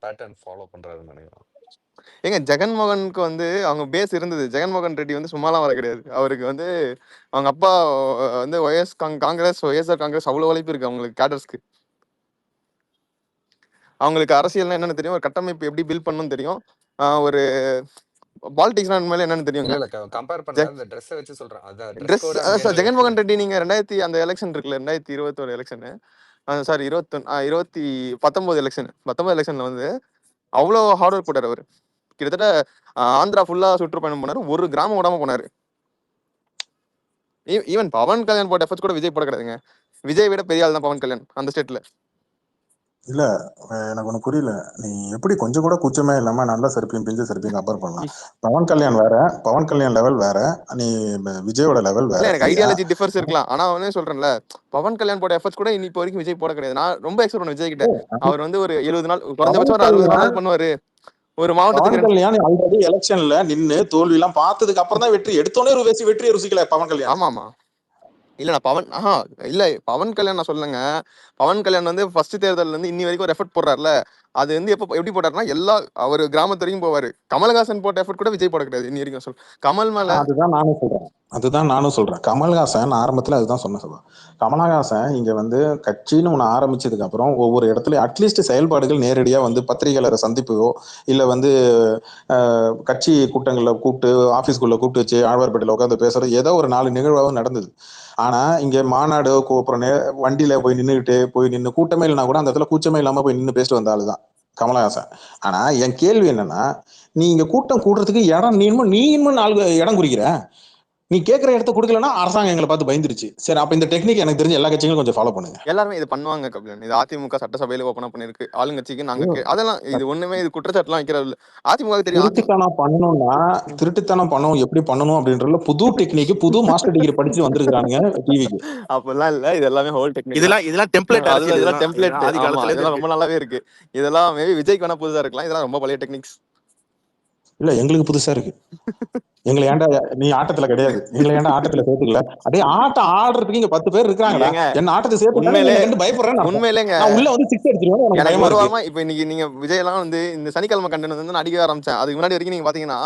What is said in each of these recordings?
Pattern follow பண்றாருன்னு நினைக்கிறேன். ஏங்க ஜெகன்மோகனுக்கு வந்து அவங்க பேஸ் இருந்தது. ஜெகன்மோகன் ரெட்டி வந்து சும்மாலாம் வர கிடையாது. அவருக்கு வந்து அவங்க அப்பா வந்து காங்கிரஸ், ஒய்எஸ்ஆர் காங்கிரஸ் அவ்வளோ உழைப்பு இருக்கு அவங்களுக்கு கேடர்ஸ்க்கு. அவங்களுக்கு அரசியல்னா என்னன்னு தெரியும், ஒரு கட்டமைப்பு எப்படி பில்ட் பண்ணணும்னு தெரியும், ஒரு பாலிடிக்ஸ்னா உண்மையில என்னன்னு தெரியுங்க. இல்ல கம்பேர் பண்ண அந்த ட்ரெஸ்ஸை வச்சு சொல்றேன். அதான் ட்ரெஸ் ஜெகன்மோகன் ரெட்டி நீங்க 2000 எலெக்ஷன் இருக்குல்ல, 2021 எலெக்ஷன், சாரி 2019 எலெக்ஷன், 19 எலெக்ஷன்ல வந்து அவ்வளோ ஹார்ட் ஒர்க் போட்டார் அவர். கிட்டத்தட்ட ஆந்திரா ஃபுல்லா சுற்றுப்பயணம் பண்ணாரு, ஒரு கிராமம் விடாம போனாரு. ஈவன் பவன் கல்யாண் போட்ட எஃபர்ட்ஸ் கூட விஜய் போட கிடையாதுங்க. விஜய் விட பெரிய ஆள் தான் பவன் கல்யாண் அந்த ஸ்டேட்ல. இல்ல எனக்கு ஒண்ணு புரியல, நீ எப்படி கொஞ்சம் கூட கூச்சமே இல்லாம நல்ல செருப்பையும் பிஞ்ச செருப்பையும் கம்பேர் பண்ணலாம்? பவன் கல்யாண் வேற, பவன் கல்யாண் லெவல் வேற, நீ விஜயோட லெவல் வேற. எனக்கு ஐடியாலஜி டிஃபர்ஸ் இருக்கலாம், ஆனா அவனே சொல்றேன்ல, பவன் கல்யாண் போட எஃபர்ட்ஸ் கூட இப்போ வரைக்கும் விஜய் போட கிடையாது. நான் ரொம்ப எக்ஸ்பெக்ட் பண்ணேன் விஜய் கிட்ட. அவர் வந்து ஒரு 70 நாள், குறைஞ்சபட்சம் ஒரு 60 நாள் பண்ணுவாரு ஒரு மாவட்டத்துக்கு. பவன் கல்யாண் ஆல்ரெடி எலெக்ஷன்ல நின்னு தோல்வி எல்லாம் பார்த்ததுக்கு அப்புறம் தான் வெற்றி எடுத்தோன்னே ஒரு வெற்றியை ருசிக்கல பவன் கல்யாண். ஆமா ஆமா, இல்ல நான் பவன் இல்ல பவன் கல்யாண் நான் சொல்லுங்க. பவன் கல்யாண் வந்து ஃபர்ஸ்ட் தேர்தல்ல இருந்து இன்னி வரைக்கும் ஒரு எஃபர்ட் போடுறாருல, அது வந்து எப்படி போட்டாருன்னா எல்லா அவர் கிராமத்து வரைக்கும் போவாரு. கமல்ஹாசன் போட்ட எஃபர்ட் கூட விஜய் போட கிடையாது இன்னி வரைக்கும். கமல் மேல அதுதான் நானும் சொல்றேன். கமல்ஹாசன் ஆரம்பத்துல அதுதான் சொன்ன சபா. கமல்ஹாசன் இங்க வந்து கட்சின்னு ஒண்ணு ஆரம்பிச்சதுக்கு அப்புறம் ஒவ்வொரு இடத்துல அட்லீஸ்ட் செயல்பாடுகள் நேரடியா வந்து பத்திரிகையாளரை சந்திப்போ இல்ல வந்து கட்சி கூட்டங்கள்ல கூப்பிட்டு ஆபீஸ்குள்ள கூப்பிட்டு வச்சு ஆழ்வார்பேட்டையில உட்காந்து பேசுறது ஏதோ ஒரு 4 நிகழ்வாகவும் நடந்தது. ஆனா இங்க மாநாடு அப்புறம் வண்டியில போய் நின்று கூட்டமே இல்லைனா கூட அந்த இடத்துல கூச்சமே இல்லாம போய் நின்று பேசிட்டு வந்த ஆளுதான் கமலஹாசன். ஆனா என் கேள்வி என்னன்னா, நீ இங்க கூட்டம் கூடுறதுக்கு இடம் நீ இன்னும் 4 இடம் குறிக்கிற, நீ கேட்கிற இடத்த கொடுக்கலன்னா அரசாங்கம் எங்களை பார்த்து பயந்துருச்சு. சரி, அப்ப இந்த டெக்னிக் எனக்கு தெரிஞ்ச எல்லா கட்சிகளும் கொஞ்சம் ஃபாலோ பண்ணுங்க. எல்லாருமே இது பண்ணுவாங்க கபிலன். இது அதிமுக சட்டசபையில ஓபன் பண்ணிருக்கு, ஆளுங்கட்சிக்கு நாங்க அதெல்லாம் இது ஒண்ணுமே இது குற்றச்சாட்டுலாம் வைக்கிறது அதிமுக தெரியும். திருட்டுத்தனம் பண்ணணும்னா திருட்டுத்தனம் பண்ணணும், எப்படி பண்ணணும் அப்படின்றதுல புது டெக்னிக், புது மாஸ்டர் டிகிரி படிச்சு வந்திருக்காங்க டிவிக்கு. அப்பெல்லாம் இல்ல, இது எல்லாமே ஹோல் டெக்னிக். இதெல்லாம் டெம்ப்ளேட், அதெல்லாம் டெம்ப்ளேட். இதெல்லாம் ரொம்ப நல்லாவே இருக்கு. இதெல்லாம் மேபி விஜய்க்கு வேணா புதுசா இருக்கலாம், இதெல்லாம் ரொம்ப பழைய டெக்னிக்ஸ். இல்ல எங்களுக்கு புதுசா இருக்கு. எங்களை ஏன்டா நீ ஆட்டத்துல கிடையாது, எங்களை ஏன்டா ஆட்டத்துல சேர்த்துக்கல? அதே ஆட்டம் ஆடுறதுக்கு இங்க 10 பேர் இருக்காங்க, என்ன ஆட்டத்தை சேர்த்து பயப்படுறேன். உண்மையிலேங்க உள்ள வந்து 6 அடிச்சிருவேன். ஒரு வாரமா இப்ப இன்னைக்கு நீங்க விஜய் எல்லாம் வந்து இந்த சனிக்கிழமை கண்டென்ட் வந்து நான் அடிக்க ஆரம்பிச்சேன். அதுக்கு முன்னாடி வரைக்கும் நீங்க பாத்தீங்கன்னா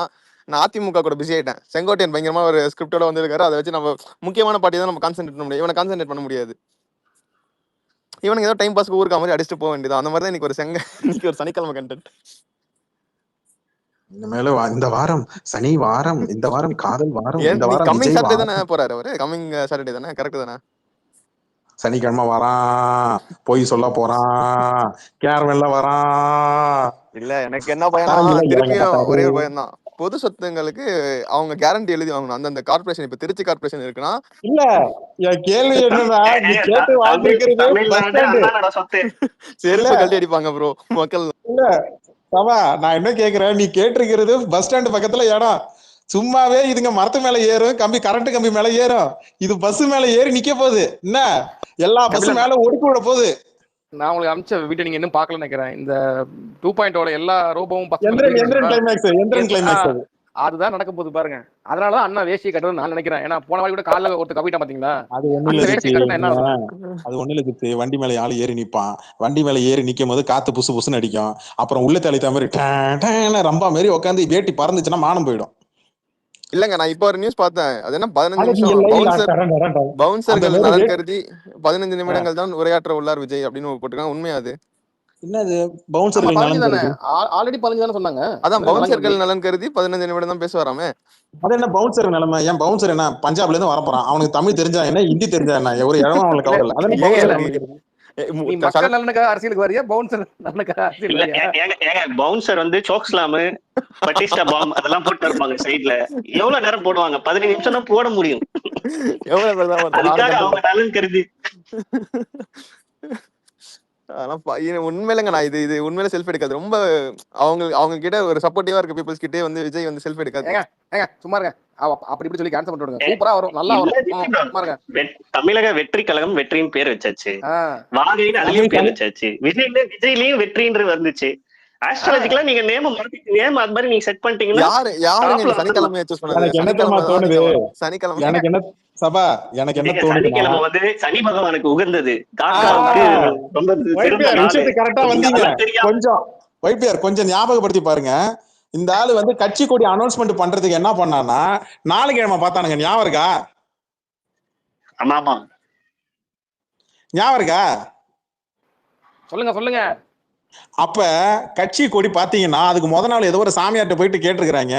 நான் அதிமுக கூட பிஸி ஆயிட்டேன். செங்கோட்டையன் பயங்கரமா ஒரு ஸ்கிரிப்டோட வந்து இருக்காரு, அதை வச்சு நம்ம முக்கியமான பார்ட்டி தான் நம்ம கான்சென்ட்ரேட் பண்ண முடியும். இவனை கான்சென்ட்ரேட் பண்ண முடியாது. இவனுக்கு ஏதோ டைம் பாஸ்க்கு ஊருக்கு மாதிரி அடிச்சுட்டு போக வேண்டியது. அந்த மாதிரி தான் இன்னைக்கு ஒரு சனிக்கிழமை கண்டென்ட். இனிமேல இந்த வாரம் சனி வாரம், இந்த வாரம் காதல் வாரம், இந்த வாரம் கம்மிங் சாட்டர்டே தானே போறாரு அவரு. கம்மிங் சாட்டர்டே தானே, கரெக்ட் தானே? சனிக்கிழமை வரான், போய் சொல்ல போறான், கேரவன்ல வரான். இல்ல எனக்கு என்ன பயம், திருப்பியும் ஒரே ஒரு பயம் தான். பொது சொத்துங்களுக்கு அவங்க கேரண்டி எழுதி வாங்கணும். அந்தந்த கார்பரேஷன், இப்ப திருச்சி கார்பரேஷன் இருக்குன்னா, இல்ல கேள்வி என்னன்னா செருப்பு கழட்டி அடிப்பாங்க ப்ரோ மக்கள். இல்ல சவா, நான் என்ன கேக்குறேன், நீ கேட்டிருக்கிறது பஸ் ஸ்டாண்ட் பக்கத்துல இடம். சும்மாவே இதுங்க மரத்து மேல ஏறும், கரண்ட் கம்பி மேல ஏறும், இது பஸ் மேல ஏறி நிக்க போகுது. என்ன எல்லா பஸ் மேல ஒடுக்கி விட போகுது. நான் உங்களுக்கு அனுப்பிச்ச வீட்டை நீங்க இன்னும் பாக்கல நினைக்கிறேன். இந்த 2.0 எல்லா ரோபோவும் அதுதான் நடக்க போகுது பாருங்க. அதனாலதான் அண்ணா வேஷ்டியை கட்டுறது நான் நினைக்கிறேன். ஏன்னா போன வாரி கூட காலைல ஒருத்தர் கப்பிட்டான் பாத்தீங்களா? அது ஒண்ணு இல்ல, வண்டி மேல ஆளு ஏறி நிப்பான், வண்டி மேல ஏறி நிக்கும் போது காத்து புசு புசுன்னு அடிக்கும், அப்புறம் உள்ள தளித்த மாதிரி ரம்பா மாதிரி உட்காந்து வேட்டி பறந்துச்சுன்னா மானம் போயிடும். இல்லங்க, நான் இப்ப ஒரு நியூஸ் பார்த்தேன். அது என்ன 15 நிமிஷம் பவுன்சர்கள் நலன் கருதி 15 நிமிடங்கள் தான் உரையாற்ற உள்ளார் விஜய் அப்படின்னு போட்டுருக்காங்க. உண்மையா அது? என்னது பவுன்சர்கள் நலன் ஆல்ரெடி 15 தானே சொன்னாங்க. அதான் பவுன்சர்கள் நலன் கருதி 15 நிமிடம் தான் பேசுவாராமே. அது என்ன பவுன்சர் நிலைமை? ஏன் பவுன்சர் என்ன பஞ்சாப்ல இருந்து வரப்போறான்? அவனுக்கு தமிழ் தெரிஞ்சா என்ன, ஹிந்தி தெரிஞ்சா என்ன, ஒரு இடமா அவனுக்கு கவலை இல்லை. அரசியலுக்கு வரியா பவுன்சர் அரசியல்? பவுன்சர் வந்து சோக்ஸ்லாமு பட்டிஸ்டா பாம் அதெல்லாம் போட்டு இருப்பாங்க சைட்ல. எவ்வளவு நேரம் போடுவாங்க? 15 நிமிஷம் தான் போட முடியும். அதுக்காக அவங்க நலன் கருதி. உண்மையிலங்க நான் இது உண்மையில செல்ஃப் எடுக்காது. ரொம்ப அவங்க கிட்ட ஒரு சப்போர்ட்டிவா இருக்க பீப்புள்ஸ் கிட்டே வந்து விஜய் வந்து செல்ஃப் எடுக்காது. சும்மா இருங்க, அப்படி இப்படி சொல்லி கேன்சல் பண்ணிட்டு சூப்பரா வரும், நல்லா வரும். தமிழக வெற்றி கழகம் வெற்றியின் பேர் வச்சாச்சு, வாகையின் அதுலயும் பேர் வச்சாச்சு, விஜய்லயும் வெற்றின்ற வந்துச்சு. ஆஸ்ட்ராலஜிக்கலா நீங்க நேம் அது மாதிரி நீங்க செட் பண்ணிட்டீங்கன்னா யாரு சனிக்கிழமை சூஸ் பண்ணாங்க? சனிக்கிழமை எனக்கு என்ன சபா, எனக்கு என்ன தோணுது, சனிக்கிழமை வந்து சனி பகவானுக்கு உகந்தது. காக்காவுக்கு ரொம்ப கரெக்டா வந்தீங்க. கொஞ்சம் வைபிஆர் கொஞ்சம் ஞாபகப்படுத்தி பாருங்க. இந்த ஆளு வந்து கட்சி கொடி அனௌன்ஸ்மெண்ட் பண்றதுக்கு என்ன பண்ணான்னா 4 கிழமை பார்த்தானுங்க. ஞாபகம் இருக்கா? ஆமா ஆமா ஞாபகம் இருக்கா? சொல்லுங்க. அப்ப கட்சி கொடி பாத்தீங்கன்னா அதுக்கு முத நாள் ஏதோ ஒரு சாமியார்ட்ட போயிட்டு கேட்டிருக்கிறாங்க.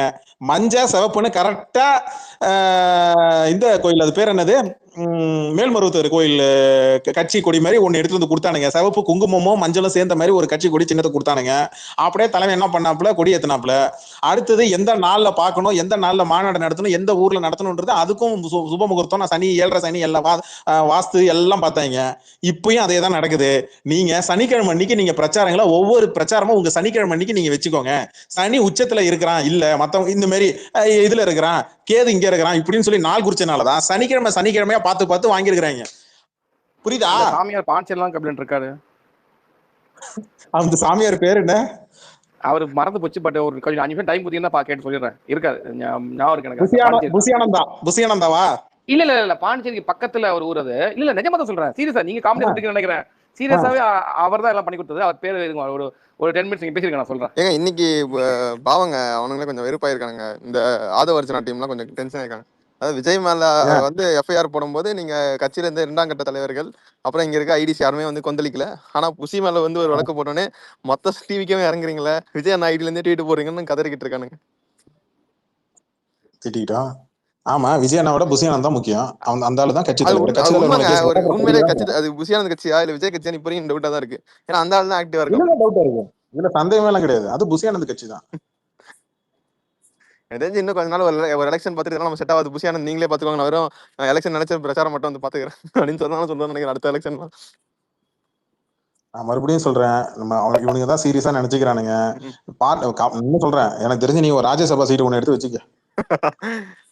மஞ்சள் சிவப்புன்னு கரெக்டா இந்த கோயில், அது பேர் என்னது, மேல்மருவத்தூர் கோயில் கட்சி கொடி மாதிரி ஒன்னு எடுத்து வந்து கொடுத்தானுங்க. சிவப்பு குங்குமமும் மஞ்சளும் சேர்ந்த மாதிரி ஒரு கட்சி கொடி சின்னத்தை கொடுத்தானுங்க. அப்படியே தலைமை என்ன பண்ணாப்புல, கொடி ஏத்தினாப்புல. அடுத்தது எந்த நாள்ல பார்க்கணும், எந்த நாள்ல மாநாடு நடத்தணும், எந்த ஊர்ல நடத்தணும்ன்றது அதுக்கும் சுப முகூர்த்தம், நான் சனி 7.5 சனி எல்லாம் வாஸ்து எல்லாம் பார்த்தாங்க. இப்பயும் அதே தான் நடக்குது. நீங்க சனிக்கிழமை அன்னைக்கு நீங்க பிரச்சாரங்களை ஒவ்வொரு பிரச்சாரமும் உங்க சனிக்கிழமை அன்னைக்கு நீங்க வச்சுக்கோங்க. சனி உச்சத்துல இருக்கிறான், இல்ல மத்தவங்க இந்த மாதிரி இதுல இருக்கிறான், கேது இங்க இருக்கிறான் இப்படின்னு சொல்லி நாள் குறிச்சனாலதான் சனிக்கிழமையா பார்த்து வாங்கிருக்கிறாங்க. புரியுதா? சாமியார் பாண்டிச்சேரிலாம் கபிலன் இருக்காரு. அந்த சாமியார் பேர் என்ன? அவரு மறந்து போச்சு. பட் ஒரு கொஞ்சம் 5 நிமிஷம் டைம் கொடுத்தீங்கன்னா கேட்டு சொல்லிடுறேன். இருக்காது, ஞாபகம் இருக்கு எனக்கு. புசியானந்தாவா? இல்ல பாண்டிச்சேரிக்கு பக்கத்துல ஒரு ஊர் அது. இல்ல நிஜமா தான் சொல்றேன். சீரியஸா நீங்க காமெடி நினைக்கிறேன். சீரியஸாவே அவர் தான் எல்லாம் பண்ணி கொடுத்தது. அவர் பேரு ஒரு 10 மினிட்ஸ் நீங்க பேசிருக்கேன், நான் சொல்றேன். ஏங்க இன்னைக்கு பாவங்க அவனுங்களே கொஞ்சம் வெறுப்பாயிருக்கானுங்க. இந்த ஆதவர்ஜனா டீம்லாம் கொஞ்சம் டென்ஷன் ஆயிருக்காங்க. அதாவது விஜய் மேல வந்து எஃப்ஐஆர் போடும்போது நீங்க கட்சியில இருந்து 2ஆம் கட்ட தலைவர்கள் அப்புறம் இங்க இருக்க ஐடிசி யாருமே வந்து கொந்தளிக்கல. ஆனா புசி மேல வந்து ஒரு வழக்கு போட்டோன்னே மொத்த டிவிக்கே இறங்குறீங்களே, விஜய் அண்ணா ஐடில இருந்தே ட்வீட் போடுறீங்கன்னு கதறிக்கிட்டு இருக்கானுங்க. திட்டிக்கிட்டோம். ஆமா, விஜயண்ணாவோட புசியானந்த் தான் முக்கியம். அந்த ஆளு தான் கட்சி தலைவர். உண்மையிலே கட்சி அது புசியானந்த் கட்சியா இல்ல விஜய் கட்சியா இப்ப டவுட்டா தான் இருக்கு. ஏன்னா அந்த ஆள் தான் ஆக்டிவா இருக்கு. இதுல சந்தேகமே எல்லாம் கிடையாது. அது புசியானந்த் கட்சி தான். எனக்கு தெரிஞ்சு இன்னும் கொஞ்ச நாள் ஒரு எலெக்ஷன் பார்த்துட்டு நம்ம செட் ஆகாது. புசியானந்த் நீங்களே பாத்துக்கோங்க, நான் வெறும் எலெக்ஷன் நினைச்ச பிரச்சாரம் மட்டும் வந்து பாத்துக்கிறேன் அப்படின்னு சொல்றேன் நினைக்கிறேன். அடுத்த எலெக்ஷன் நான் மறுபடியும் சொல்றேன், நம்ம இவனுங்க தான் சீரியஸா நினைச்சுக்கிறானுங்க. இன்னும் சொல்றேன், எனக்கு தெரிஞ்சு நீ ஒரு ராஜ்யசபா சீட்டு ஒண்ணு எடுத்து வச்சுக்க.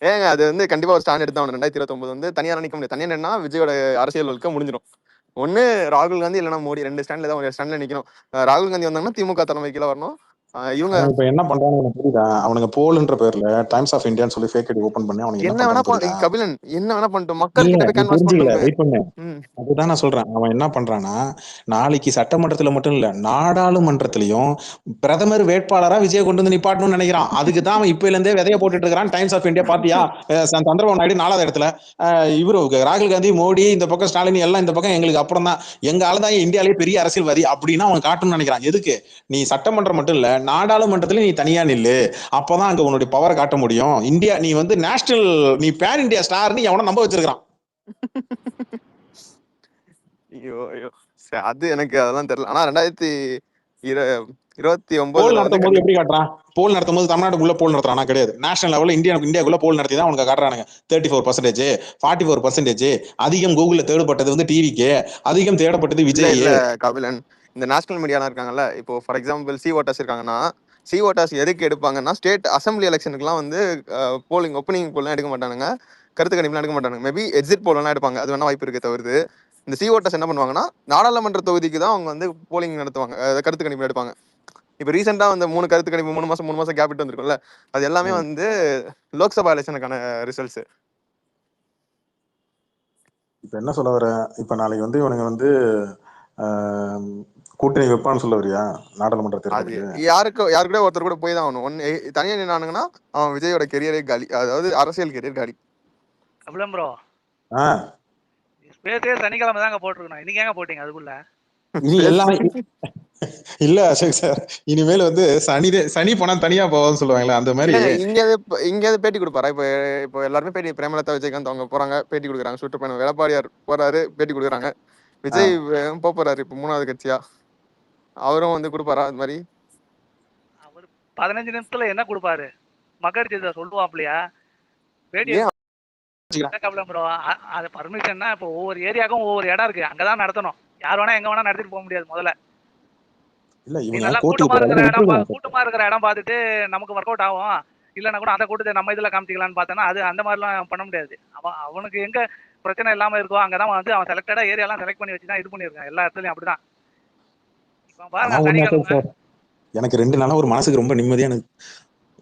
ஏங்க அது வந்து கண்டிப்பா ஒரு ஸ்டாண்ட் எடுத்தா 2029 வந்து தனியா நிக்க முடியாது. தனியா நின்னா விஜயோட அரசியல் வாழ்க்கை முடிஞ்சிடும். ஒண்ணு ராகுல் காந்தி இல்லைன்னா மோடி, 2 ஸ்டாண்ட்ல தான் ஒரு ஸ்டாண்ட்ல நிக்கணும். ராகுல் காந்தி வந்தாங்கன்னா திமுக தலைமை கீழே வரணும். இவங்க இப்ப என்ன பண்றாங்க புரியுதா? அவனுங்க போல்ன்ற பேர்ல டைம்ஸ் ஆஃப் இந்தியான்னு சொல்லி ஃபேக் ஐடி ஓபன் பண்ணி அவனுக்கு என்ன வேணா கபிலன் என்ன வேணா பண்ணிட்டு மக்கள் கிட்ட கேன்வாஸ் பண்ணு. அதுதான் நான் சொல்றேன். அவன் என்ன பண்றான்னா, நாளைக்கு சட்டமன்றத்துல மட்டும் இல்ல நாடாளுமன்றத்திலையும் பிரதமர் வேட்பாளரா விஜய் கொண்டு வந்து நிப்பாட்டணும்னு நினைக்கிறான். அதுக்கு தான் அவன் இப்பல இருந்தே விதைய போட்டுட்டு இருக்கிறான். டைம்ஸ் ஆஃப் இந்தியா பாத்தியா, சந்திரபாபு நாயுடு 4வது இடத்துல, இவரு ராகுல் காந்தி, மோடி இந்த பக்கம், ஸ்டாலின் எல்லாம் இந்த பக்கம், எங்களுக்கு அப்புறம் தான், எங்க ஆளுதான் இந்தியாலேயே பெரிய அரசியல்வாதி அப்படின்னு அவன் காட்டணும்னு நினைக்கிறான். எதுக்கு? நீ சட்டமன்றம் மட்டும் இல்ல நாடாளுமன்றத்துல நீ தனியா நில்லு, அப்பதான் அங்க உன்னுடைய பவரை காட்ட முடியும். இந்தியா நீ வந்து நேஷனல், நீ பேன் இந்தியா ஸ்டார்னு எவனை நம்ப வச்சிருக்கான். அது எனக்கு அதெல்லாம் தெரியல. ஆனா 2029 போல் நடத்தும் போது எப்படி காட்டுறான்? போல் நடத்தும் போது தமிழ்நாட்டுக்குள்ள போல் நடத்துறானா? கிடையாது. நேஷனல் லெவல்ல இந்தியாவுக்குள்ள போல் நடத்தி தான் உனக்கு காட்டுறானுங்க. 34%, 44%. அதிகம் கூகுள்ல தேடப்பட்டது வந்து டிவிக்கு, அதிகம் தேடப்பட்டது விஜய். கபிலன், இந்த நேஷனல் மீடியாலாம் இருக்காங்கல்ல, இப்போ ஃபார் எக்ஸாம்பிள் சி ஓட்டர்ஸ் இருக்காங்கன்னா, சி ஓட்டர்ஸ் எதுக்கு எடுப்பாங்கன்னா ஸ்டேட் அசம்பிளி எலெக்ஷனுக்குலாம் வந்து போலிங் ஓப்பனிங் போல்லாம் எடுக்க மாட்டானுங்க, கருத்து கணிப்புலாம் எடுக்க மாட்டானுங்க. மேபி எக்ஸிட் போலாம் எடுப்பாங்க, அது வேணா வாய்ப்பு இருக்கே தவிர்த்து. இந்த சி ஓட்டர்ஸ் என்ன பண்ணுவாங்கன்னா நாடாளுமன்ற தொகுதிக்கு தான் அவங்க வந்து போலிங் நடத்துவாங்க, கருத்து கணிப்பு எடுப்பாங்க. இப்போ ரீசெண்டா வந்து 3 கருத்து கணிப்பு 3 மாசம் கேப் விட்டு வந்திருக்கும்ல, அது எல்லாமே வந்து லோக்சபா எலெக்ஷனுக்கான ரிசல்ட்ஸ். இப்ப என்ன சொல்ல வர, இப்ப நாளைக்கு வந்து இவனுங்க வந்து கூட்டணி வைப்பான்னு சொல்ல வரியா? நாடாளுமன்ற தேர்தலுக்கு யாருக்கூட ஒருத்தர் கூட போய் தான் ஆகணும். தனியா நின்னானுங்கன்னா அவன் விஜயோட கெரியரே காலி, அதாவது அரசியல் கெரியர் காலி. அவ்வளவு ப்ரோ. ஸ்பேஸே சனிக்கிழமை தாங்க போட்டுருக்கணும். இன்னைக்கு ஏங்க போட்டீங்க அதுக்குள்ள? இல்ல அசோக் சார், இனிமேல் வந்து சனி போனா தனியா போவான்னு சொல்லுவாங்களே, அந்த மாதிரி இங்க பேட்டி கொடுப்பாரா? இப்போ எல்லாருமே பேட்டி, பிரேமலதா, விஜயகாந்த் அவங்க போறாங்க, பேட்டி கொடுக்குறாங்க. சுற்றுப்பயணம் எடப்பாடியார் போறாரு, பேட்டி கொடுக்குறாங்க. விஜய் போறாரு இப்போ 3வது கட்சியா, அவரும் வந்து கொடுப்பாரா அது மாதிரி? அவர் 15 நிமிஷத்துல என்ன கொடுப்பாரு? மக்கள் சொல்லுவாப்லையா பேட்டி? ப்ரோ அது பர்மிஷன்னா இப்போ ஒவ்வொரு ஏரியாவுக்கும் ஒவ்வொரு இடம் இருக்கு, அங்கதான் நடத்தணும். யார் வேணா எங்க வேணா நடத்திட்டு போக முடியாது. முதல்ல கூட்டமா இருக்கிற இடம் பார்த்துட்டு நமக்கு ஒர்க் அவுட் ஆகும், இல்லைன்னா கூட அந்த கூட்டத்தை நம்ம இதுல காமிச்சிக்கலாம்னு பார்த்தோன்னா அது அந்த மாதிரிலாம் பண்ண முடியாது. அவனுக்கு எங்க பிரச்சனை இல்லாம இருக்கோ அங்கதான் வந்து அவன் செலக்டடா ஏரியாலாம் செலக்ட் பண்ணி வச்சுதான் இது பண்ணிருக்கான். எல்லா இடத்துலயும் அப்படிதான். எனக்கு 2 நாளா ஒரு மனசுக்கு ரொம்ப நிம்மதியா,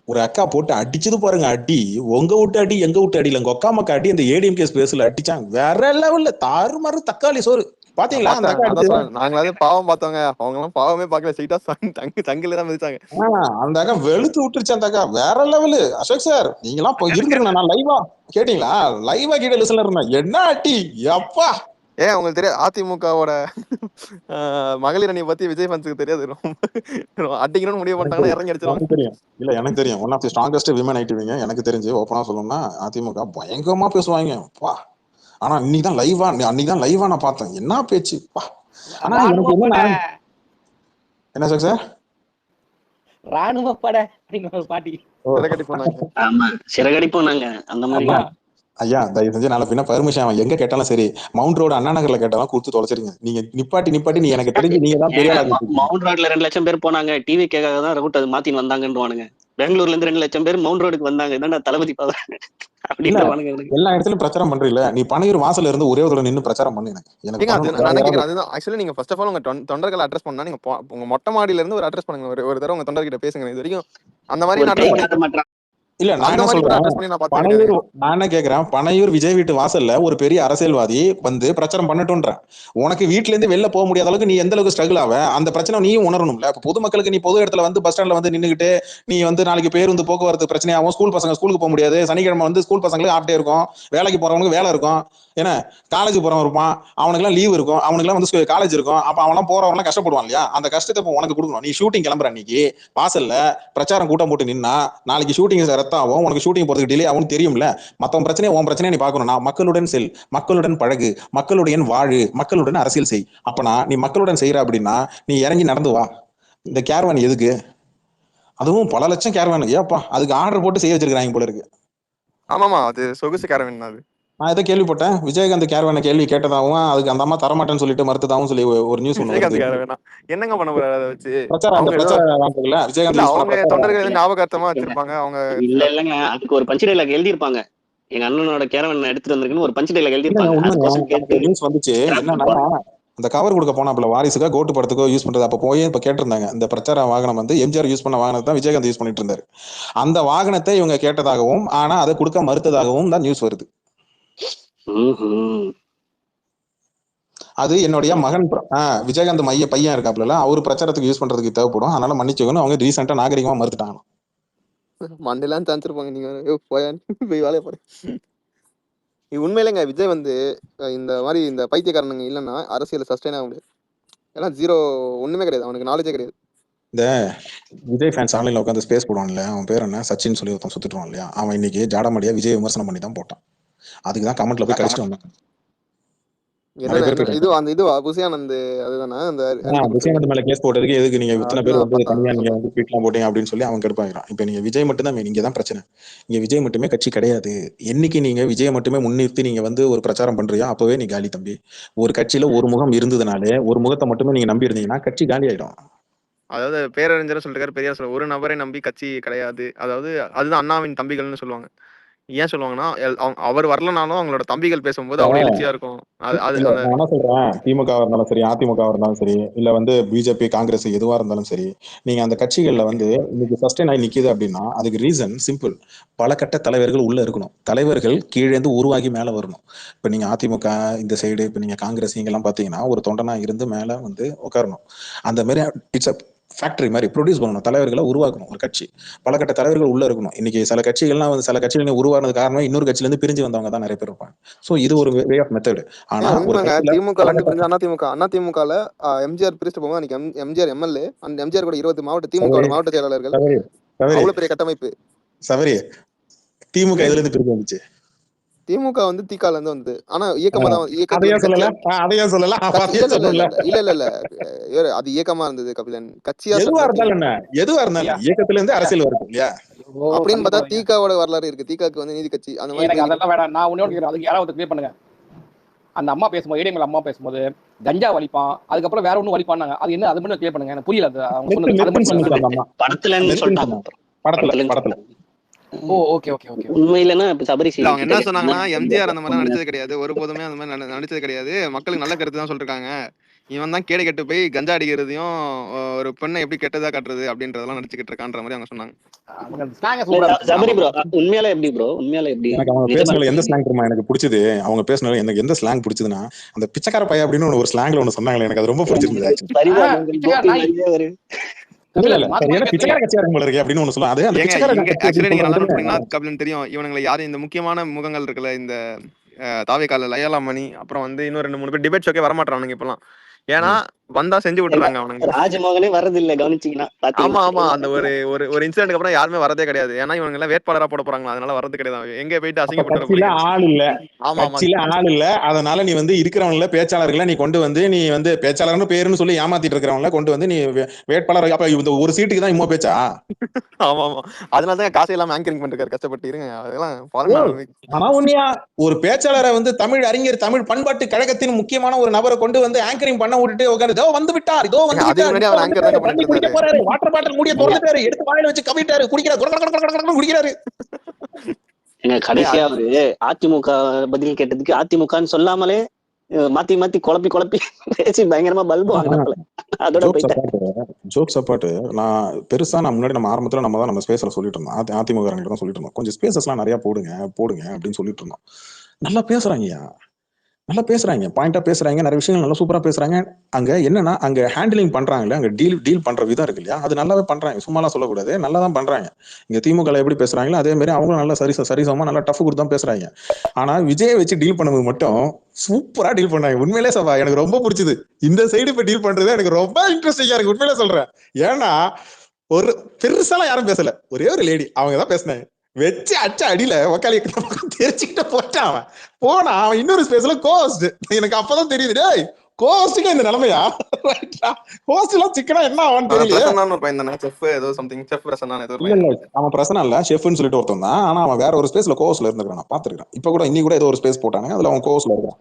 ஒரு அக்கா போட்டு அடிச்சது பாருங்க அடி. உங்க விட்டு அடி, எங்க விட்டு அடி இல்ல, உங்க அக்கா மக்கா அடி. அந்த ஏடிஎம்கே ஸ்பேஸ்ல அடிச்சாங்க வேற லெவல்ல, தாறுமாறு தக்காளி சோறு. பாத்தீங்களா அந்த அக்கா அடிச்சது? நாங்களாவது பாவம் பார்த்தவங்க, அவங்க எல்லாம் பாவமே பார்க்கல, ஸ்ட்ரைட்டா சங்கில தான் மிதிச்சாங்க. அந்த அக்கா வெளுத்து விட்டுருச்சு. அந்த அக்கா வேற லெவலு. அசோக் சார் நீங்க எல்லாம் இருந்துருங்க. நான் லைவா கேட்டீங்களா? லைவா கீழே லிசன்ல இருந்தேன். என்ன அட்டி அப்பா. ஏன் உங்களுக்கு தெரியாது அதிமுகவோட மகளிர் அணியை பத்தி விஜய் ஃபேன்ஸுக்கு தெரியாது? அடிக்கணும்னு முடிவு பண்ணிட்டாங்கன்னா இறங்கி அடிச்சிருவாங்க. தெரியும் இல்ல, எனக்கு தெரியும். One of the strongest women ஆக்டிவிங்க எனக்கு தெரிஞ்சு. ஓப்பனா சொல்லணும்னா அதிமுக பயங்கரமா பேசுவாங்க பா. ஆனா அன்னைக்குதான் லைவா நான் பார்த்தேன். என்ன பேச்சு பா. ஆனா எனக்கு என்ன சார் ராணுவ பட அப்படிங்கிற பாட்டி சிறகடி போனாங்க. ஆமா சிறகடி போனாங்க அந்த மாதிரி. ஐயா தயவு செஞ்சு நாளை பின்ன பர்மிஷன் அவன் எங்க கேட்டாலும் சரி, மவுண்ட் ரோடு அண்ணா நகர்ல கேட்டாலும் கொடுத்து தொலைச்சிருங்க. நீங்க நிப்பாட்டி நீ எனக்கு தெரிஞ்சு நீங்க தான் பெரிய ஆளா. மவுண்ட் ரோட்ல 2 லட்சம் பேர் போனாங்க, டிவி கேட்காக தான் ரூட் அது மாத்தின்னு வந்தாங்கன்னு. பெங்களூர்ல இருந்து 2 லட்சம் பேர் மவுண்ட் ரோடுக்கு வந்தாங்க. என்னடா தளபதி பாவம் எல்லா இடத்துலயும் பிரச்சாரம் பண்றீங்களா? நீ பனையூர் வாசல்ல இருந்து ஒரே ஒரு நின்னு பிரச்சாரம் பண்ணு. அதுதான் ஆக்சுவலி நீங்க ஃபர்ஸ்ட் ஆஃப் ஆல் உங்க தொண்டர்களை அட்ரஸ் பண்ணா நீங்க உங்க மொட்டை மாடியில இருந்து ஒரு அட்ரஸ் பண்ணுங்க. ஒரு தடவை உங்க தொண்டர்கிட்ட பேசுங்க. இது வரைக்கும் அந்த மாதிரி இல்ல நான் என்ன சொல்றேன், பனையூர் நான் என்ன கேக்குறேன், பனையூர் விஜய் வீட்டு வாசல்ல ஒரு பெரிய அரசியல்வாதி வந்து பிரச்சாரம் பண்ணட்டும்ன்ற. உனக்கு வீட்டுல இருந்து வெளில போக முடியாத அளவுக்கு நீ எந்த அளவுக்கு ஸ்ட்ரகிள் ஆவ, அந்த பிரச்சனை நீயும் உணரணும்ல. இப்ப பொதுமக்களுக்கு நீ பொது இடத்துல வந்து பஸ் ஸ்டாண்ட்ல வந்து நின்னுகிட்டு நீ வந்து நாளைக்கு பேருந்து போக்குவரத்து பிரச்சனையாகும், ஸ்கூல் பசங்க ஸ்கூலுக்கு போக முடியாது, சனிக்கிழமை வந்து ஸ்கூல் பசங்களுக்கு ஆஃப் டே இருக்கும், வேலைக்கு போறவங்களுக்கு வேலை இருக்கும், ஏன்னா காலேஜ் போறவன் இருப்பான், அவனுக்குலாம் லீவ் இருக்கும், அவனுக்குலாம் வந்து காலேஜ் இருக்கும், அப்ப அவன்லாம் போறவங்கலாம் கஷ்டப்படுவான் இல்லையா? அந்த கஷ்டத்தை இப்போ உனக்கு கொடுக்கணும். நீ ஷூட்டிங் கிளம்புற அன்னைக்கு வாசல்ல பிரச்சாரம் கூட்டம் போட்டு நின்னா நாளைக்கு ஷூட்டிங் ரத்தாகும், உனக்கு ஷூட்டிங் போறதுக்கு டிலே ஆகும் தெரியும்ல. மத்தவன் பிரச்சனையை உன் பிரச்சனையை நீ பார்க்கணும். நான் மக்களுடன் செல், மக்களுடன் பழகு, மக்களுடன் வாழு, மக்களுடன் அரசியல் செய். அப்பனா நீ மக்களுடன் செய்யற அப்படின்னா நீ இறங்கி நடந்து வா. இந்த கேர்வான் எதுக்கு? அதுவும் பல லட்சம் கேர்வான். ஏப்பா அதுக்கு ஆர்டர் போட்டு செய்ய வச்சிருக்காங்க போல இருக்கு. ஆமாமா, அது சொகுசு கேரவன். அது நான் இதை கேள்விப்பட்டேன். விஜயகாந்த் கேரவான கேள்வி கேட்டதாகவும் அதுக்கு அந்த அம்மா தரமாட்டேன்னு சொல்லிட்டு மறுத்ததாகவும் சொல்லி ஒரு நியூஸ் என்னங்க பண்ண போறாரு அதை வச்சு? விஜயகாந்த் அவங்க தொண்டர்கள் ஞாபகார்த்தமா வச்சிருப்பாங்க. அவங்க இல்லங்க அதுக்கு ஒரு பஞ்ச் டைலாக் எழுதிருப்பாங்க. எங்க அண்ணனோட கேரவன் எடுத்துட்டு வந்திருக்குன்னு ஒரு பஞ்ச் டைலாக் எழுதிருப்பாங்க. நியூஸ் வந்துச்சு. என்னன்னா அந்த கவர் கொடுக்க போனாப்புல வாரிசுக்கோ கோட்டு படத்துக்கோ யூஸ் பண்றது. அப்ப போய் இப்ப கேட்டிருந்தாங்க, இந்த பிரச்சார வாகனம் வந்து எம்ஜிஆர் யூஸ் பண்ண வாகனத்தை தான் விஜயகாந்த் யூஸ் பண்ணிட்டு இருந்தாரு. அந்த வாகனத்தை இவங்க கேட்டதாகவும் ஆனா அதை கொடுக்க மறுத்ததாகவும் தான் நியூஸ் வருது. அது என்னுடைய மகன் விஜயகாந்த் பையன் இருக்காப்புல, அவரு பிரச்சாரத்துக்கு யூஸ் பண்றதுக்கு தேவைப்படும், அதனால மன்னிச்சுக்கணும். அவங்க ரீசெண்டா நாகரிகமா மறுத்துட்டாங்க. மண்டெல்லாம் தந்துருப்பாங்க. நீங்க போய் வேலையை பாரு. உண்மையிலேங்க விஜய் வந்து இந்த மாதிரி இந்த பைத்தியக்காரனுங்க இல்லைன்னா அரசியல் சஸ்டைன் ஆக முடியாது. ஏன்னா ஜீரோ ஒண்ணுமே கிடையாது, அவனுக்கு நாலேஜே கிடையாது. இந்த விஜய் ஃபேன்ஸ் ஆன்லைன்ல உட்காந்து ஸ்பேஸ் போடுவான்ல, அவன் பேர் என்ன சச்சின் சொல்லி ஒருத்தன் சுத்திட்டுவான் இல்லையா, அவன் இன்னைக்கு ஜாடமடியா விஜய் விமர்சனம் பண்ணி தான் போட்டான். அதுக்குதான் கமெண்ட்ல போய் கடிச்சிட்டு வந்தாங்க. விஜயகாந்த் மேல கேஸ் போட்டதுக்கு எதுக்கு நீங்க இத்தனை பேர் வந்து தனியா நீங்க வந்து ட்வீட்லாம் போட்டீங்க அப்படின்னு சொல்லி அவன் கெடுப்பாங்கிறான். இப்ப நீங்க விஜய் மட்டும் தான் இங்க தான் பிரச்சனை. இங்க விஜய் மட்டுமே கட்சி கிடையாது. என்னைக்கு நீங்க விஜய் மட்டுமே முன்னிறுத்தி நீங்க வந்து ஒரு பிரச்சாரம் பண்றியோ அப்பவே நீ காலி தம்பி. ஒரு கட்சியில ஒரு முகம் இருந்ததுனாலே, ஒரு முகத்தை மட்டுமே நீங்க நம்பி இருந்தீங்கன்னா கட்சி காலி ஆயிடும். அதாவது பேரறிஞர் சொல்லிருக்காரு, பெரியார் சொல்ல, ஒரு நபரை நம்பி கட்சி கிடையாது. அதாவது அதுதான் அண்ணாவின் தம்பிகள்னு சொல்லுவாங்க. ஏன் சொல்லுவாங்கன்னா அவர் வரலனாலும் அவங்களோட தம்பிகள் பேசும்போது அவ்வளவு எழுச்சியா இருக்கும். என்ன சொல்றேன், திமுக இருந்தாலும் சரி, அதிமுக இருந்தாலும் சரி, இல்ல வந்து பிஜேபி காங்கிரஸ் எதுவா இருந்தாலும் சரி, நீங்க அந்த கட்சிகள்ல வந்து இன்னைக்கு சஸ்டைன் ஆகி நிக்குது அப்படின்னா அதுக்கு ரீசன் சிம்பிள். பல கட்ட தலைவர்கள் உள்ள இருக்கணும், தலைவர்கள் கீழே இருந்து உருவாகி மேல வரணும். இப்ப நீங்க அதிமுக இந்த சைடு, இப்ப நீங்க காங்கிரஸ் இங்க எல்லாம் பாத்தீங்கன்னா ஒரு தொண்டனா இருந்து மேல வந்து உட்காரணும். அந்த மாதிரி இட்ஸ் ஃபேக்டரி மாதிரி ப்ரொடியூஸ் பண்ணணும், தலைவர்களை உருவாக்கணும். ஒரு கட்சி பல கட்ட தலைவர்கள் உள்ள இருக்கணும். இன்னைக்கு சில கட்சிகள்லாம் வந்து சில கட்சிகள் உருவானது காரணம் இன்னொரு கட்சியில இருந்து பிரிஞ்சு வந்தவங்க தான் நிறைய பேர் இருப்பாங்க. சோ இது ஒரு வே ஆஃப் மெத்தட். ஆனா அதிமுகல எம்ஜிஆர் பிரிச்சு போகும்போது அன்னைக்கு எம்ஜிஆர் எம்எல்ஏ அந்த எம்ஜிஆர் கூட 20 மாவட்ட திமுக மாவட்ட செயலாளர்கள், அவ்வளவு பெரிய கட்டமைப்பு. சவரி திமுக இதுல இருந்து பிரிஞ்சு வந்துச்சு. திமுக வந்து திகால இருந்து வந்து, ஆனா இயக்கமா தான் இல்ல அது இயக்கமா இருந்தது. கபிலன் கட்சியா எதுவா இருந்தாலும் இயக்கத்துல இருந்து அரசியல் வருது இல்லையா அப்படின்னு பார்த்தா திகாவோட வரலாறு இருக்கு. திகாக்கு வந்து நீதி கட்சி அந்த மாதிரி. அதெல்லாம் வேணாம், நான் ஒண்ணே கேக்குறேன், அதுக்கு யாராவது கிளியர் பண்ணுங்க. அந்த அம்மா பேசும்போது இடைமேல அம்மா பேசும்போது கஞ்சா வலிப்பான், அதுக்கப்புறம் வேற ஒண்ணும் வலிப்பானாங்க, அது என்ன அது மட்டும் கிளியர் பண்ணுங்க, எனக்கு புரியல. அது அவங்க சொன்னது படத்துல உண்மையிலனா சபரி அவங்க என்ன சொன்னாங்கன்னா எம்ஜிஆர் அந்த மாதிரி நடிச்சது கிடையாது, ஒருபோதுமே அந்த மாதிரி நடிச்சது கிடையாது, மக்களுக்கு நல்ல கருத்து தான் சொல்லிருக்காங்க. இவன் தான் கேடு கெட்டு போய் கஞ்சா அடிக்கிறதையும் ஒரு பெண்ணை எப்படி கெட்டதா காட்டுறது அப்படின்றதெல்லாம் நடிச்சுக்கிட்டு இருக்கான்ற மாதிரி அவங்க சொன்னாங்க. ஜபரி ப்ரோ உண்மையால எப்படி ப்ரோ உண்மையால எப்படி எனக்கு அவங்க பேசுனதுல எந்த ஸ்லாங் தெரியுமா எனக்கு பிடிச்சது? அவங்க பேசுனதுல எனக்கு எந்த ஸ்லாங் பிடிச்சதுன்னா அந்த பிச்சைக்கார பைய அப்படின்னு ஒரு ஸ்லாங்ல ஒண்ணு சொன்னாங்களே, எனக்கு அது ரொம்ப பிடிச்சிருந்தது. பிச்சைக்கார கட்சியா இருக்கும் போல இருக்கு அப்படின்னு ஒண்ணு சொல்லுவாங்க. அது ஆக்சுவலி நீங்க நல்லா பாத்தீங்கன்னா கபிலன் தெரியும் இவனுங்களை யாரும் இந்த முக்கியமான முகங்கள் இருக்குல்ல இந்த தாவேகால லயலாமணி அப்புறம் வந்து இன்னும் 2-3 பேர் டிபேட் ஷோக்கே வரமாட்டானுங்க இப்பெல்லாம். ஏன்னா வந்தா செஞ்சு விட்டுறாங்க அவனுங்க. ராஜமோகனே வரது இல்ல கவனிச்சீங்கன்னா. ஆமா ஆமா அந்த ஒரு இன்சிடென்ட்க்கு அப்புறம் யாருமே வரதே கிடையாது. ஏன்னா இவங்க எல்லாம் வேட்பாளரா போட போறாங்க, அதனால வரது கிடையாது. எங்க போயிட்டு அசிங்கப்பட்டு ஆள் இல்ல. ஆமா ஆள் இல்ல. அதனால நீ வந்து இருக்கிறவங்கள பேச்சாளர்களை நீ கொண்டு வந்து நீ வந்து பேச்சாளர்னு பேருன்னு சொல்லி ஏமாத்திட்டு இருக்கிறவங்கள கொண்டு வந்து நீ வேட்பாளர். அப்ப இந்த ஒரு சீட்டுக்கு தான் இன்னும் பேச்சா? ஆமா ஆமா அதனாலதான் காசு இல்லாம ஆங்கரிங் பண்ணிருக்காரு கஷ்டப்பட்டு. இருங்க அதெல்லாம். ஆனா உண்மையா ஒரு பேச்சாளரை வந்து தமிழ் அறிஞர் தமிழ் பண்பாட்டு கழகத்தின் முக்கியமான ஒரு நபரை கொண்டு வந்து ஆங்கரிங் பண்ண விட்டுட்டு உட்காந்து இதோ வந்து விட்டார் இதோ வந்து போறாரு வாட்டர் பாட்டில் மூடிய திறந்துட்டாரு எடுத்து வாயில வச்சு கவிட்டாரு குடிக்கிறாரு. கடைசியா அவரு அதிமுக பதில் கேட்டதுக்கு அதிமுகன்னு சொல்லாமலே மாத்தி மாத்தி குழப்பி பேசி பயங்கரமா பல்பு வாங்கினாங்க. ஜோக் சப்பாட்டு நான் பெருசா முன்னாடி நம்ம ஆரம்பத்துல நம்ம ஸ்பேஸ்ல சொல்லிட்டு இருந்தோம். அதிமுக தான் சொல்லிட்டு இருந்தோம் கொஞ்சம் ஸ்பேசஸ் எல்லாம் நிறைய போடுங்க அப்படின்னு சொல்லிட்டு இருந்தோம். நல்லா பேசுறாங்க பாயிண்டா பேசுறாங்க, நிறைய விஷயங்கள் நல்லா சூப்பரா பேசுறாங்க. அங்க என்னன்னா அங்க ஹேண்டிலிங் பண்றாங்களே, அங்க டீல் பண்ற விதம் இருக்கு இல்லையா, அது நல்லாவே பண்றாங்க. சும்மாலாம் சொல்லக்கூடாது, நல்லா தான் பண்றாங்க. இங்க திமுக எப்படி பேசுறாங்களோ அதே மாதிரி அவங்களும் நல்லா சரிசமா நல்லா டஃப் கொடுத்து தான் பேசுறாங்க. ஆனா விஜயை வச்சு டீல் பண்ணது மட்டும் சூப்பரா டீல் பண்ணாங்க. உண்மையிலே சபா எனக்கு ரொம்ப பிடிச்சது. இந்த சைடு இப்ப டீல் பண்றது எனக்கு ரொம்ப இன்ட்ரெஸ்டிங்கா இருக்கு, உண்மையிலே சொல்றேன். ஏன்னா ஒரு பெருசாலாம் யாரும் பேசல, ஒரே ஒரு லேடி அவங்க தான் பேசினாங்க. வச்சு அச்ச அடியில உக்காளி தெரிச்சுக்கிட்ட போட்டான். அவன் போனா அவன் இன்னொரு ஸ்பேஸ்ல கோஸ்ட். எனக்கு அப்பதான் தெரியுது டேய் கோஸ்டுக்கு இந்த நிலைமையா? கோஸ்ட் எல்லாம் சிக்கனா என்ன ஆவான்னு தெரியல. அவன் பிரசனா இல்ல ஷெஃப்னு சொல்லிட்டு ஒருத்தன் தான். ஆனா அவன் வேற ஒரு ஸ்பேஸ்ல கோஸ்ட்ல இருந்திருக்கான், நான் பாத்துருக்கேன். இப்ப கூட இன்னி கூட ஏதோ ஒரு ஸ்பேஸ் போட்டாங்க, அதுல அவன் கோஸ்ட்ல இருக்கான்.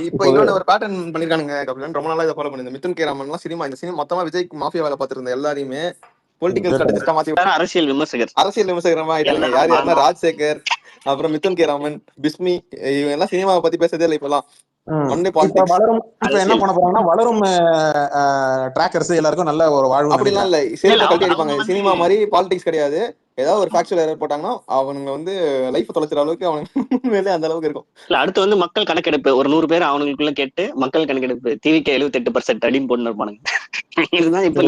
இப்ப இன்னொன்னு ஒரு பேட்டர்ன் பண்ணிருக்கானுங்க கபிலன். ரொம்ப நாளா இதை ஃபாலோ பண்ணி மிதுன் கே ராமன் எல்லாம் சினிமா மொத்தமா விஜய் மாஃபியா வேலை பார்த்திருந்த எல்லாரையுமே பொலிட்டிக்கல் ஸ்ட்ராட்டஜிஸ்டா மாத்தி அரசியல் விமர்சகரமா ஆயிட்டாங்க. யாருன்னா ராஜசேகர், அப்புறம் மிதுன் கே ராமன், பிஸ்மி, இவங்க எல்லாம் சினிமாவை பத்தி பேசதே இல்லை இப்பெல்லாம். என்ன பண்ண போறாங்கன்னா வளரும் டிராக்கர்ஸ் எல்லாருக்கும் நல்ல ஒரு வாழ்வு அப்படிலாம் இல்ல, சேர்த்து கட்டி அடிப்பாங்க. சினிமா மாதிரி பாலிடிக்ஸ் கிடையாது. ஏதாவது ஒரு ஃபேக்சுவல் எரர் போட்டாங்கன்னா அவனுங்க வந்து லைஃப் தொலைச்சிற அளவுக்கு அவனுக்கு மேலே அந்த அளவுக்கு இருக்கும். அடுத்து வந்து மக்கள் கணக்கெடுப்பு ஒரு 100 பேர் அவனுக்குள்ள கேட்டு மக்கள் கணக்கெடுப்பு டிவிக்கு 78% அடின்னு போட்டு இருப்பானுங்க. இதுதான் இப்ப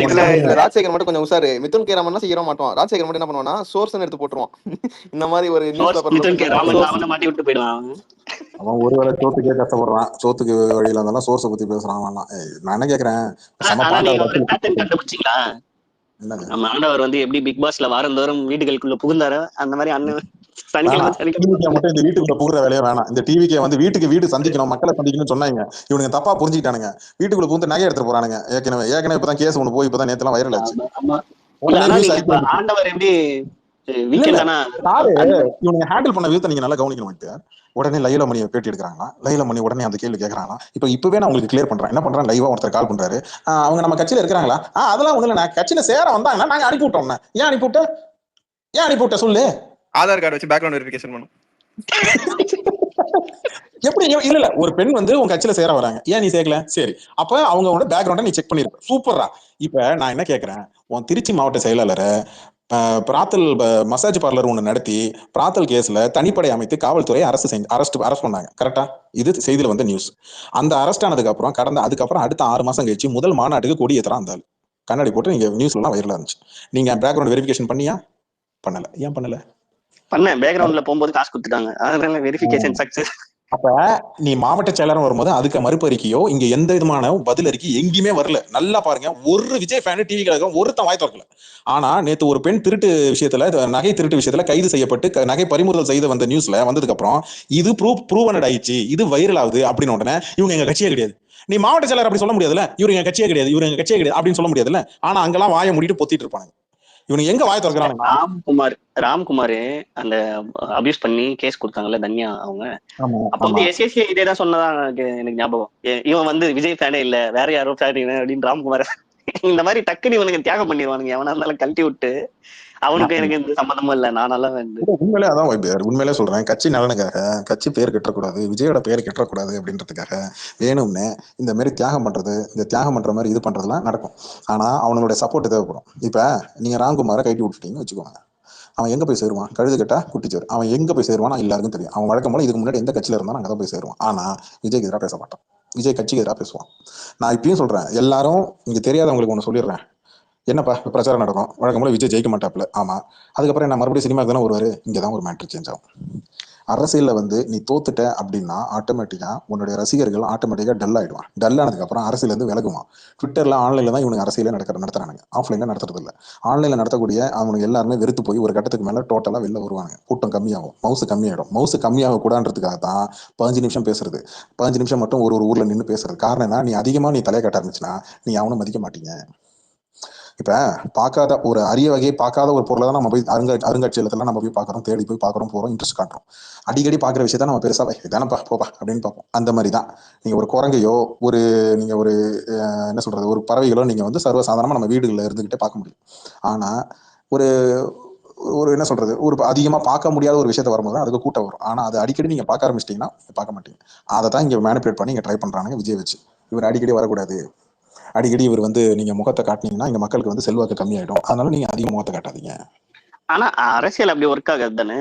ராஜசேகர் மட்டும் கொஞ்சம் உசாரு. மிதுன் கே ராமன் செய்ய மாட்டோம். ராஜசேகர் மட்டும் என்ன பண்ணுவான்னா சோர்ஸ் எடுத்து போட்டுருவான். இந்த மாதிரி ஒரு மிதுன் கே ராமன் மாட்டி விட்டு போயிடுவான். அவன் ஒருவேளை சோத்துக்கே கஷ்டப்படுறான், சோத்துக்கு வழியில இருந்தாலும் சோர்ஸை பத்தி பேசுறான். நான் என்ன கேக்குறேன், கண்டுபிடிச்சிங்களா நம்ம ஆண்டவர் வந்து எப்படி பிக் பாஸ்ல வாரந்தோறும் வீடுகளுக்குள்ள புகுந்தாரோ அந்த மாதிரி அண்ணன் மட்டும் இந்த வீட்டுக்குள்ள புகுற வேலையே வேணாம். இந்த டிவிக்கே வந்து வீடு சந்திக்கணும், மக்களை சந்திக்கணும்னு சொன்னாங்க. இவனுங்க தப்பா புரிஞ்சுக்கிட்டானுங்க. வீட்டுக்குள்ள புகுந்து நகை எடுத்துட்டு போறானுங்க. ஏற்கனவே இப்பதான் கேஸ் ஒண்ணு போய் இப்பதான் நேத்து எல்லாம் வைரல் ஆச்சு. ஆண்டவர் எப்படி இவங்க ஹேண்டில் பண்ண விதத்தை நீங்க நல்லா கவனிக்கணும். உடனே லைலா மணியை பேட்டி எடுக்கிறாங்களா, லைலா மணி உடனே அந்த கேள்வி கேட்கறாங்களா. இப்பவே நான் உங்களுக்கு கிளியர் பண்றேன். என்ன பண்றேன், லைவா ஒருத்தர் கால் பண்றாரு, அவங்க நம்ம கட்சியில இருக்கிறாங்களா, அதெல்லாம் ஒண்ணு நான் கட்சியில சேர வந்தாங்கன்னா நாங்க அனுப்பி விட்டோம். ஏன் அனுப்பி விட்ட சொல்லு. ஆதார் கார்டு வச்சு பேக்ரவுண்ட் வெரிஃபிகேஷன் பண்ணும். எப்படி இல்ல ஒரு பெண் வந்து உங்க கட்சியில சேர வராங்க, ஏன் நீ சேர்க்கல, சரி அப்ப அவங்களோட பேக்ரவுண்ட நீ செக் பண்ணிருப்ப, சூப்பரா. இப்ப நான் என்ன கேட்கிறேன், உன் திருச்சி மாவட்ட செயலாளரை பிராத்தல் மசாஜ் பார்லர் ஒண்ணு நடத்தி பிராத்தல் கேஸ்ல தனிப்படை அமைத்து காவல்துறை அரெஸ்ட் பண்ணாங்க. கரெக்டா? இது செய்தியில வந்த நியூஸ். அந்த அரெஸ்ட் ஆனதுக்கு அப்புறம் அதுக்கப்புறம் அடுத்த 6 மாசம் கழிச்சு முதல் மாநாட்டுக்கு கொடி ஏத்துறான் அந்த ஆள். கண்ணாடி போட்டு நீங்க நியூஸ்ல எல்லாம் வைரலா இருந்துச்சு. நீங்க பேக்ரவுண்ட் வெரிஃபிகேஷன் பண்ணியா? பண்ணல. ஏன் பண்ணல? பேக்ரவுண்ட்ல போகும்போது காசு கொடுத்துட்டாங்க, அதனால வெரிஃபிகேஷன் சக்சஸ். அப்ப நீ மாவட்ட செயலரும் வரும்போது அதுக்கு மறுப்பறிக்கையோ இங்க எந்த விதமான பதில் அறிக்கை எங்கேயுமே வரல. நல்லா பாருங்க, ஒரு விஜய் ஃபேன் டிவி கழகம் ஒருத்தன் வாய் திறக்கல. ஆனா நேத்து ஒரு பெண் திருட்டு விஷயத்துல, நகை திருட்டு விஷயத்துல கைது செய்யப்பட்டு நகை பறிமுதல் செய்து வந்த நியூஸ்ல வந்ததுக்கு அப்புறம் இது ப்ரூவனட் ஆயிடுச்சு, இது வைரல் ஆகுது அப்படின்னு உடனே இவங்க எங்க கட்சியே கிடையாது, நீ மாவட்ட செயலர் அப்படி சொல்ல முடியாதுல்ல, இவரு எங்க கட்சியே கிடையாது அப்படின்னு சொல்ல முடியாதுல்ல. ஆனா அங்கெல்லாம் வாயை மூடிட்டு பொத்திட்டு இருப்பாங்க. இவனுக்கு எங்க வாய் திறக்கிறாங்க? ராம்குமார் அந்த அபியூஸ் பண்ணி கேஸ் கொடுத்தாங்கல்ல தன்யா அவங்க, அப்ப வந்து எஸ்எஸ்சி இதேதான் சொன்னதான் எனக்கு ஞாபகம். இவன் வந்து விஜய் ஃபேனே இல்ல வேற யாரோ ஃபேன் அப்படின்னு ராம்குமார் இந்த மாதிரி டக்குனு இவனுக்கு தியாகம் பண்ணிடுவானுங்க, எவனா இருந்தாலும் கழட்டி விட்டு அவனுக்கு எனக்கு எந்த சம்மந்தமும் இல்ல, நான் நல்லா வந்து உண்மையிலே அதான் வைப்பியார், உண்மையிலே சொல்றேன், கட்சி நலனுக்காக, கட்சி பேர் கெட்டக்கூடாது, விஜயோட பேர் கெட்டக்கூடாது அப்படின்றதுக்காக வேணும்னு இந்த மாதிரி தியாகம் பண்றது, இந்த தியாகம் பண்ற மாதிரி இது பண்றதுலாம் நடக்கும். ஆனா அவனுடைய சப்போர்ட் தேவைப்படும். இப்ப நீங்க ராம்குமாரை கைட்டி விட்டுட்டீங்கன்னு வச்சுக்கோங்க, அவன் எங்க போய் சேருவான்? கழுது கட்டா குட்டிச்சோர். அவன் எங்க போய் சேருவான் எல்லாருக்கும் தெரியும். அவன் வழக்கம் போல இதுக்கு முன்னாடி எந்த கட்சியில இருந்தாலும் அங்கதான் போய் சேருவான். ஆனா விஜய்க்கு எதிராக பேச மாட்டான், விஜய் கட்சிக்கு எதிராக பேசுவான். நான் இப்பயும் சொல்றேன், எல்லாரும் இங்க தெரியாதவங்களுக்கு ஒண்ணு சொல்லிடுறேன். என்னப்பா பிரச்சாரம் நடக்கும், வழக்கம் போல விஜய் ஜெயிக்க மாட்டாப்ல. ஆமா, அதுக்கப்புறம் என்ன மறுபடியும் சினிமா தானே வருவாரு. இங்கதான் ஒரு மேட்ரு சேஞ்ச் ஆகும். அரசியல்ல வந்து நீ தோத்துட்ட அப்படின்னா ஆட்டோமேட்டிக்கா உன்னுடைய ரசிகர்கள் ஆட்டோமேட்டிக்கா டல் ஆயிடுவான். டல் ஆனதுக்கு அப்புறம் அரசியல இருந்து விலகுவான். ட்விட்டர்ல ஆன்லைன்ல தான் இவனுக்கு அரசியல நடத்துறானுங்க, ஆஃப்லைன்ல நடத்துறது இல்ல. ஆன்லைன்ல நடத்தக்கூடிய அவனுக்கு எல்லாருமே வெறுத்து போய் ஒரு கட்டத்துக்கு மேல டோட்டலா வெளில வருவாங்க. கூட்டம் கம்மியாகும், மவுசு கம்மியாயிடும். மவுசு கம்மியாக கூடாதுன்றதுக்காக தான் 15 நிமிஷம் பேசுறது, 15 நிமிஷம் மட்டும் ஒரு ஊர்ல நின்று பேசுறது. காரணம் என்ன? நீ அதிகமா நீ தலையை கட்ட ஆரம்பிச்சுன்னா நீ அவனை மதிக்க மாட்டீங்க. இப்ப பார்க்காத ஒரு அரிய வகையை பார்க்காத ஒரு பொருளை தான் நம்ம போய் அருங்காட்சியகத்துல நம்ம போய் பார்க்கறோம், தேடி போய் பார்க்கறோம், போறோம், இன்ட்ரெஸ்ட் காட்டுறோம். அடிக்கடி பார்க்குற விஷயத்த நம்ம பெருசா இதானப்பா போப்பா அப்படின்னு பார்ப்போம். அந்த மாதிரி தான் நீங்க ஒரு குரங்கையோ ஒரு நீங்க ஒரு என்ன சொல்றது ஒரு பறவைகளோ நீங்க வந்து சர்வசாதாரணமா நம்ம வீடுகளில் இருந்துகிட்டே பார்க்க முடியும். ஆனா ஒரு ஒரு என்ன சொல்றது ஒரு அதிகமா பார்க்க முடியாத ஒரு விஷயத்த வரும்போது அதுக்கு கூட்டம் வரும். ஆனா அது அடிக்கடி நீங்க பார்க்க ஆரம்பிச்சிட்டீங்கன்னா பார்க்க மாட்டீங்க. அதை தான் இங்க மேனிபுலேட் பண்ணி இங்க ட்ரை பண்றாங்க விஜய் வச்சு. இவர் அடிக்கடி வரக்கூடாது, அடிக்கடி இவர் வந்து நீங்க முகத்தை காட்டினீங்கன்னா இங்க மக்களுக்கு வந்து செல்வாக்கு கம்மியாயிடும், அதனால நீங்க அதிக முகத்தை காட்டாதீங்க. ஆனா அரசியல் அப்படி ஒர்க் ஆகாது தானே.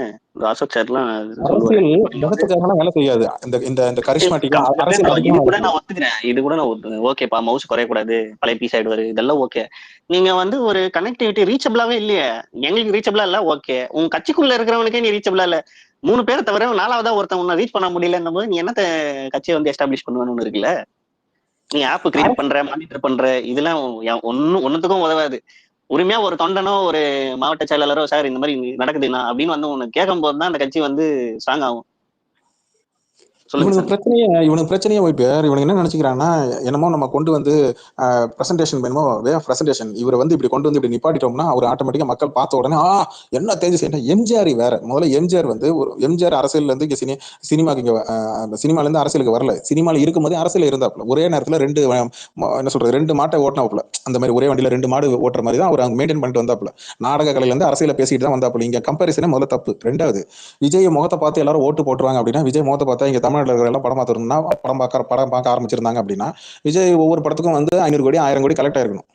அசோக் சார் எல்லாம் அரசியல் முகத்துக்காக வேலை செய்யாது. இந்த இந்த இந்த கரிஷ்மாட்டிக்கா அரசியல் இது கூட நான் ஒத்துக்கிறேன், இது கூட நான் ஒத்துக்கிறேன். ஓகேப்பா, மவுஸ் குறையக்கூடாது, பழைய பீஸ் ஆயிடுவாரு, இதெல்லாம் ஓகே. நீங்க வந்து ஒரு கனெக்டிவிட்டி ரீச்சபிளாவே இல்லையே. எங்களுக்கு ரீச்சபிளா இல்ல, ஓகே. உங்க கட்சிக்குள்ள இருக்கிறவனுக்கே நீ ரீச்சபிளா இல்ல. 3 பேரை தவிர 4வதா ஒருத்தன் உன்னை ரீச் பண்ண முடியலன்னும் போது நீ என்னத்த கட்சியை வந்து எஸ்டாப்ளிஷ் பண்ணுவேன்னு இருக்குல்ல. நீ ஆப் கிரியேட் பண்ற, மானிட்டர் பண்ற, இதெல்லாம் ஒன்னுத்துக்கும் உதவாது. உரிமையா ஒரு தொண்டனோ ஒரு மாவட்ட செயலாளரோ சார் இந்த மாதிரி நடக்குதுன்னா அப்படின்னு வந்து உனக்கு கேட்கும் போதுதான் அந்த கட்சி வந்து ஸ்ட்ராங் ஆகும். இவனுக்கு பிரச்சனையே வைப்பார். இவனுக்கு என்ன நினைச்சுக்கிறான்னா, என்னமோ நம்ம கொண்டு வந்து பிரசன்டேஷன் வேணுமோ, வே ஆஃப் பிரசன்டேஷன் இவரை வந்து இப்படி கொண்டு வந்து இப்படி நிப்பாட்டிட்டோம்னா அவர் ஆட்டோமேட்டிக்கா மக்கள் பார்த்த உடனே என்ன தேஞ்சு எம்ஜிஆர் வேற. முதல்ல எம்ஜிஆர் வந்து ஒரு எம்ஜிஆர் அரசியல்ல இருந்து இங்க சினிமாக்கு இங்க சினிமால இருந்து அரசியலுக்கு வரல. சினிமால இருக்கும்போதே அரசியல் இருந்தாப்புல. ஒரே நேரத்துல என்ன சொல்றது 2 மாட்டை ஓட்டினாப்புல. அந்த மாதிரி ஒரே வண்டியில 2 மாடு ஓட்டுற மாதிரி தான் அவர் அங்க மெயின்டைன் பண்ணிட்டு வந்தாப்புல. நாடக கலையில இருந்து அரசியல பேசிட்டு தான் வந்தாப்புல. இங்க கம்பேரிசனே முதல்ல தப்பு. 2வது, விஜய் முகத்தை பார்த்து எல்லாரும் ஓட்டு போட்டுருவாங்க அப்படின்னா, விஜய் முகத்தை பார்த்தா இங்க தமிழ்நாட்டில் எல்லாம் படம் பார்த்துருந்தா படம் பார்க்க ஆரம்பிச்சிருந்தாங்க அப்படின்னா விஜய் ஒவ்வொரு படத்துக்கும் வந்து 500 கோடி 1000 கோடி கலெக்ட் ஆயிருக்கணும்.